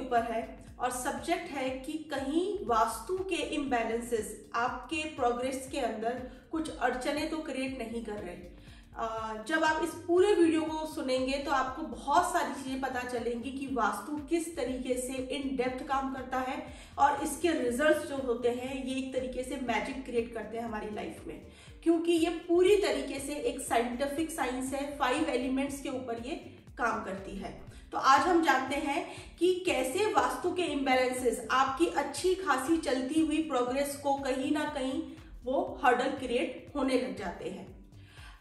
ऊपर है और सब्जेक्ट है कि कहीं वास्तु के इम्बैलेंसेस आपके प्रोग्रेस के अंदर कुछ अड़चने तो क्रिएट नहीं कर रहे। जब आप इस पूरे वीडियो को सुनेंगे तो आपको बहुत सारी चीजें पता चलेंगी कि वास्तु किस तरीके से इन डेप्थ काम करता है और इसके रिजल्ट्स जो होते हैं ये एक तरीके से मैजिक क्रिएट करते हैं हमारी लाइफ में, क्योंकि ये पूरी तरीके से एक साइंटिफिक साइंस है। 5 एलिमेंट्स के ऊपर ये काम करती है। तो आज हम जानते हैं कि कैसे वास्तु के इम्बैलेंसेस आपकी अच्छी खासी चलती हुई प्रोग्रेस को कहीं ना कहीं वो हर्डल क्रिएट होने लग जाते हैं।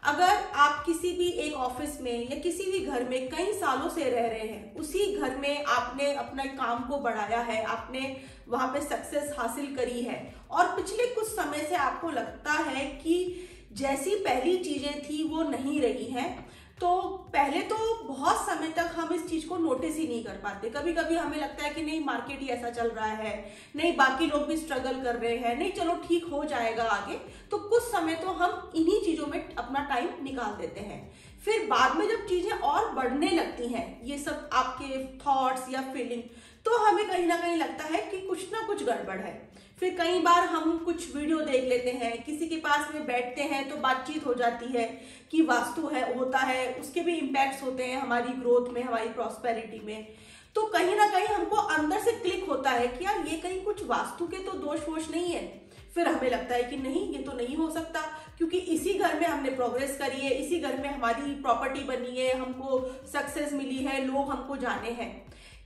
अगर आप किसी भी एक ऑफिस में या किसी भी घर में कई सालों से रह रहे हैं, उसी घर में आपने अपने काम को बढ़ाया है, आपने वहां पे सक्सेस हासिल करी है और पिछले कुछ समय से आपको लगता है कि जैसी पहली चीजें थी वो नहीं रही हैं, तो पहले तो बहुत समय तक हम इस चीज को नोटिस ही नहीं कर पाते। कभी कभी हमें लगता है कि नहीं मार्केट ही ऐसा चल रहा है, नहीं बाकी लोग भी स्ट्रगल कर रहे हैं, नहीं चलो ठीक हो जाएगा आगे। तो कुछ समय तो हम इन्हीं चीजों में अपना टाइम निकाल देते हैं। फिर बाद में जब चीजें और बढ़ने लगती हैं, ये सब आपके थॉट्स या फीलिंग, तो हमें कहीं ना कहीं लगता है कि कुछ ना कुछ गड़बड़ है। फिर कई बार हम कुछ वीडियो देख लेते हैं, किसी के पास में बैठते हैं तो बातचीत हो जाती है कि वास्तु है होता है, उसके भी इम्पैक्ट्स होते हैं हमारी ग्रोथ में, हमारी प्रॉस्पेरिटी में। तो कहीं ना कहीं हमको अंदर से क्लिक होता है कि यार ये कहीं कुछ वास्तु के तो दोष वोष नहीं है। फिर हमें लगता है कि नहीं ये तो नहीं हो सकता, क्योंकि इसी घर में हमने प्रोग्रेस करी है, इसी घर में हमारी प्रॉपर्टी बनी है, हमको सक्सेस मिली है, लोग हमको जाने हैं।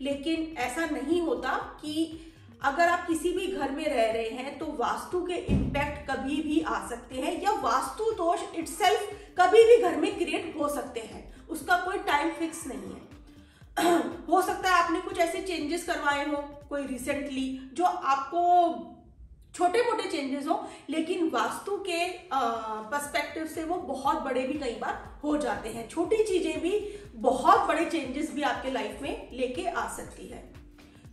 लेकिन ऐसा नहीं होता कि अगर आप किसी भी घर में रह रहे हैं तो वास्तु के इम्पैक्ट कभी भी आ सकते हैं या वास्तु दोष इटसेल्फ कभी भी घर में क्रिएट हो सकते हैं। उसका कोई टाइम फिक्स नहीं है। हो सकता है आपने कुछ ऐसे चेंजेस करवाए हो कोई रिसेंटली जो आपको छोटे मोटे चेंजेस हो, लेकिन वास्तु के पर्सपेक्टिव से वो बहुत बड़े भी कई बार हो जाते हैं। छोटी चीजें भी बहुत बड़े चेंजेस भी आपके लाइफ में लेके आ सकती है।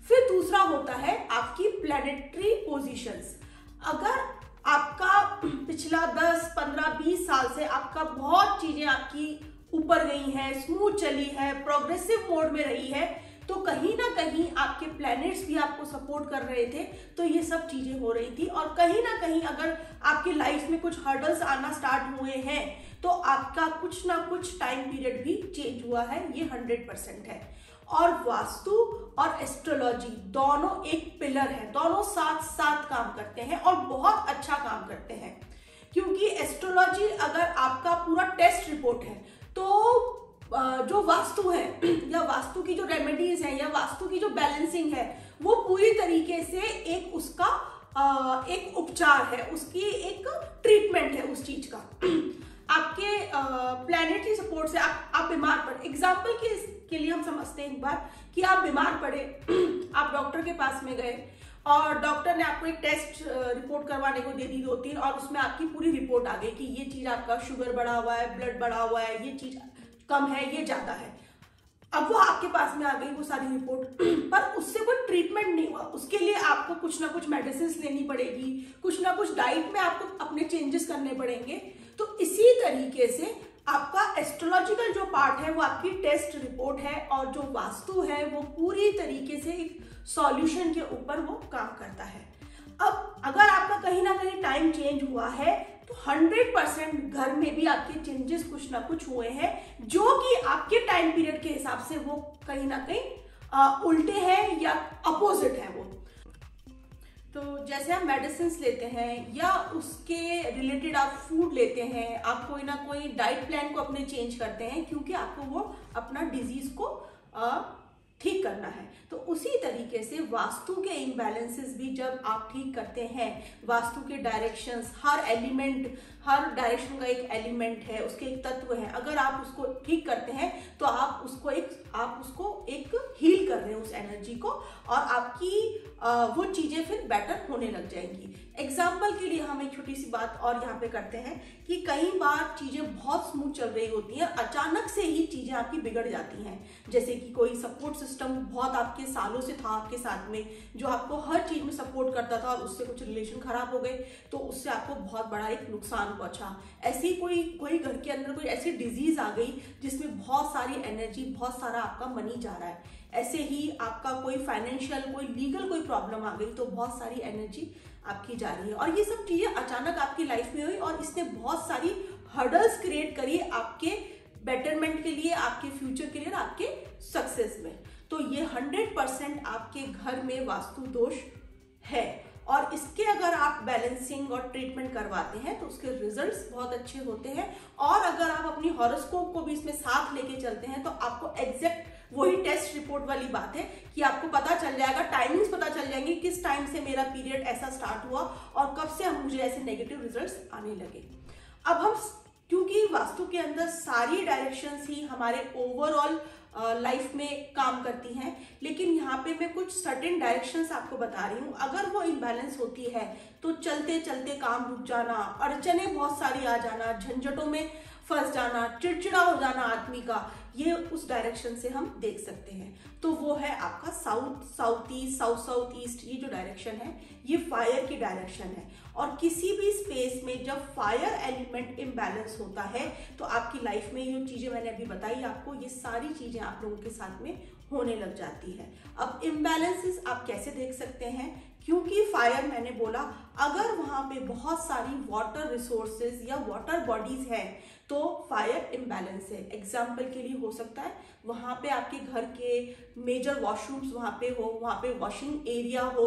फिर दूसरा होता है आपकी प्लैनेटरी पोजीशंस। अगर आपका पिछला 10, 15, 20 साल से आपका बहुत चीजें आपकी ऊपर गई हैं, स्मूथ चली है, प्रोग्रेसिव मोड में रही है, तो कहीं ना कहीं आपके प्लैनेट्स भी आपको सपोर्ट कर रहे थे, तो ये सब चीजें हो रही थी। और कहीं ना कहीं अगर आपकी लाइफ में कुछ हर्डल्स आना स्टार्ट हुए हैं तो आपका कुछ ना कुछ टाइम पीरियड भी चेंज हुआ है, ये 100% है। और वास्तु और एस्ट्रोलॉजी दोनों एक पिलर है, दोनों साथ साथ काम करते हैं और बहुत अच्छा काम करते हैं। क्योंकि एस्ट्रोलॉजी अगर आपका पूरा टेस्ट रिपोर्ट है तो जो वास्तु है या वास्तु की जो रेमेडीज है या वास्तु की जो बैलेंसिंग है वो पूरी तरीके से एक उसका एक उपचार है, उसकी एक ट्रीटमेंट है उस चीज का। आपके प्लैनेटरी सपोर्ट से आप बीमार पड़े, एग्जाम्पल के लिए हम समझते हैं एक बार कि आप बीमार पड़े, आप डॉक्टर के पास में गए और डॉक्टर ने आपको एक टेस्ट रिपोर्ट करवाने को दे दी 2-3 और उसमें आपकी पूरी रिपोर्ट आ गई कि ये चीज आपका शुगर बढ़ा हुआ है, ब्लड बढ़ा हुआ है, ये चीज कम है, ये ज्यादा है। अब वो आपके पास में आ गई वो सारी रिपोर्ट, पर उससे कोई ट्रीटमेंट नहीं हुआ। उसके लिए आपको कुछ ना कुछ मेडिसिन लेनी पड़ेगी, कुछ ना कुछ डाइट में आपको अपने चेंजेस करने पड़ेंगे। तो इसी तरीके से आपका एस्ट्रोलॉजिकल जो पार्ट है वो आपकी टेस्ट रिपोर्ट है और जो वास्तु है वो पूरी तरीके से एक सॉल्यूशन के ऊपर वो काम करता है। अब अगर आपका कहीं ना कहीं टाइम चेंज हुआ है तो 100% घर में भी आपके चेंजेस कुछ ना कुछ हुए हैं, जो कि आपके टाइम पीरियड के हिसाब से वो कहीं ना कहीं उल्टे हैं या अपोजिट है वो। तो जैसे आप मेडिसिन लेते हैं या उसके रिलेटेड आप फूड लेते हैं, आप कोई ना कोई डाइट प्लान को अपने चेंज करते हैं क्योंकि आपको वो अपना डिजीज को ठीक करना है। तो उसी तरीके से वास्तु के इम्बैलेंसेस भी जब आप ठीक करते हैं, वास्तु के डायरेक्शंस, हर एलिमेंट, हर डायरेक्शन का एक एलिमेंट है, उसके एक तत्व है, अगर आप उसको ठीक करते हैं तो आप उसको एक हील कर रहे हैं उस एनर्जी को और आपकी वो चीजें फिर बेटर होने लग जाएंगी। एग्जाम्पल के लिए हम एक छोटी सी बात और यहाँ पे करते हैं कि कई बार चीजें बहुत स्मूथ चल रही होती हैं, अचानक से ही चीजें आपकी बिगड़ जाती हैं। जैसे कि कोई सपोर्ट सिस्टम बहुत आपके सालों से था आपके साथ में, जो आपको हर चीज में सपोर्ट करता था और उससे कुछ रिलेशन खराब हो गए तो उससे आपको बहुत बड़ा एक नुकसान पहुंचा। ऐसी कोई घर के अंदर कोई ऐसी डिजीज आ गई जिसमें बहुत सारी एनर्जी, बहुत सारा आपका मनी जा रहा है। ऐसे ही आपका कोई फाइनेंशियल, कोई लीगल कोई प्रॉब्लम आ गई तो बहुत सारी एनर्जी आपकी जा रही है। और ये सब चीजें अचानक आपकी लाइफ में हुई और इसने बहुत सारी हर्डल्स क्रिएट करी आपके बेटरमेंट के लिए, आपके फ्यूचर के लिए, आपके सक्सेस में। तो ये 100% आपके घर में वास्तु दोष है और इसके अगर आप बैलेंसिंग और ट्रीटमेंट करवाते हैं तो उसके रिजल्ट्स बहुत अच्छे होते हैं। और अगर आप अपनी हॉरोस्कोप को भी इसमें साथ लेके चलते हैं तो आपको एग्जैक्ट वही टेस्ट रिपोर्ट वाली बात है कि आपको पता चल जाएगा, टाइमिंग्स पता चल जाएंगे किस टाइम से मेरा पीरियड ऐसा स्टार्ट हुआ और कब से मुझे ऐसे नेगेटिव रिजल्ट्स आने लगे। अब हम, क्योंकि वास्तु के अंदर सारी डायरेक्शंस ही हमारे ओवरऑल लाइफ में काम करती हैं, लेकिन यहाँ पे मैं कुछ सर्टेन डायरेक्शंस आपको बता रही हूँ। अगर वो इम्बैलेंस होती है तो चलते चलते काम रुक जाना, अड़चने बहुत सारी आ जाना, झंझटों में फंस जाना, चिड़चिड़ा हो जाना आदमी का, ये उस डायरेक्शन से हम देख सकते हैं। तो वो है आपका south south east, south south east, ये जो डायरेक्शन है ये फायर की डायरेक्शन है। और किसी भी स्पेस में जब फायर एलिमेंट इम्बैलेंस होता है तो आपकी लाइफ में ये चीजें मैंने अभी बताई आपको, ये सारी चीजें आप लोगों के साथ में होने लग जाती है। अब इम्बैलेंसेस आप कैसे देख सकते हैं, क्योंकि फायर मैंने बोला, अगर वहां पे बहुत सारी वाटर रिसोर्सेज या वाटर बॉडीज हैं तो फायर इम्बैलेंस है। एग्जाम्पल के लिए हो सकता है वहां पे आपके घर के मेजर वॉशरूम्स वहां पे हो, वहां पे वॉशिंग एरिया हो,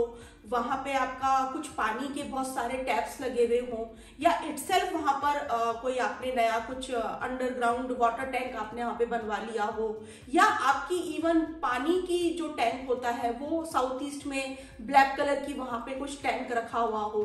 वहां पे आपका कुछ पानी के बहुत सारे टैप्स लगे हुए हों, या इटसेल्फ वहां पर कोई आपने नया कुछ अंडरग्राउंड वाटर टैंक आपने वहां पे बनवा लिया हो, या आपकी इवन पानी की जो टैंक होता है वो साउथ ईस्ट में ब्लैक कलर की वहां पे कुछ टैंक रखा हुआ हो।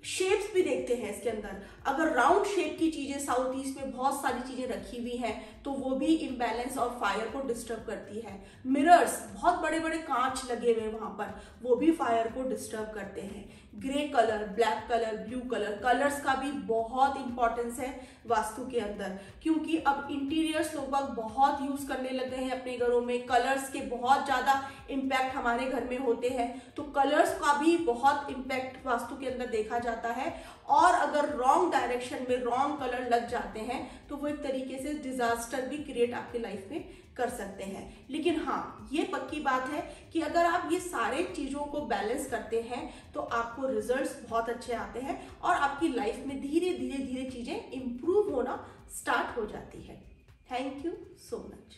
शेप्स भी देखते हैं इसके अंदर, अगर राउंड शेप की चीजें साउथ ईस्ट में बहुत सारी चीजें रखी हुई हैं तो वो भी इम्बैलेंस और फायर को डिस्टर्ब करती है। मिरर्स, बहुत बड़े बड़े कांच लगे हुए वहां पर, वो भी फायर को डिस्टर्ब करते हैं। Grey colour, black colour, blue colour, colours का भी बहुत इंपॉर्टेंस है वास्तु के अंदर, क्योंकि अब इंटीरियर्स लोग बहुत यूज करने लग गए हैं अपने घरों में, कलर्स के बहुत ज्यादा इम्पैक्ट हमारे घर में होते हैं, तो कलर्स का भी बहुत इम्पैक्ट वास्तु के अंदर देखा जाता है। और अगर रॉन्ग डायरेक्शन में रॉन्ग कलर लग जाते हैं तो वो एक तरीके से डिजास्टर भी क्रिएट आपकी लाइफ में कर सकते हैं। लेकिन हाँ, ये पक्की बात है कि अगर आप ये सारे चीजों को बैलेंस करते हैं तो आपको रिजल्ट्स बहुत अच्छे आते हैं और आपकी लाइफ में धीरे धीरे धीरे चीजें इंप्रूव होना स्टार्ट हो जाती है। Thank you so much.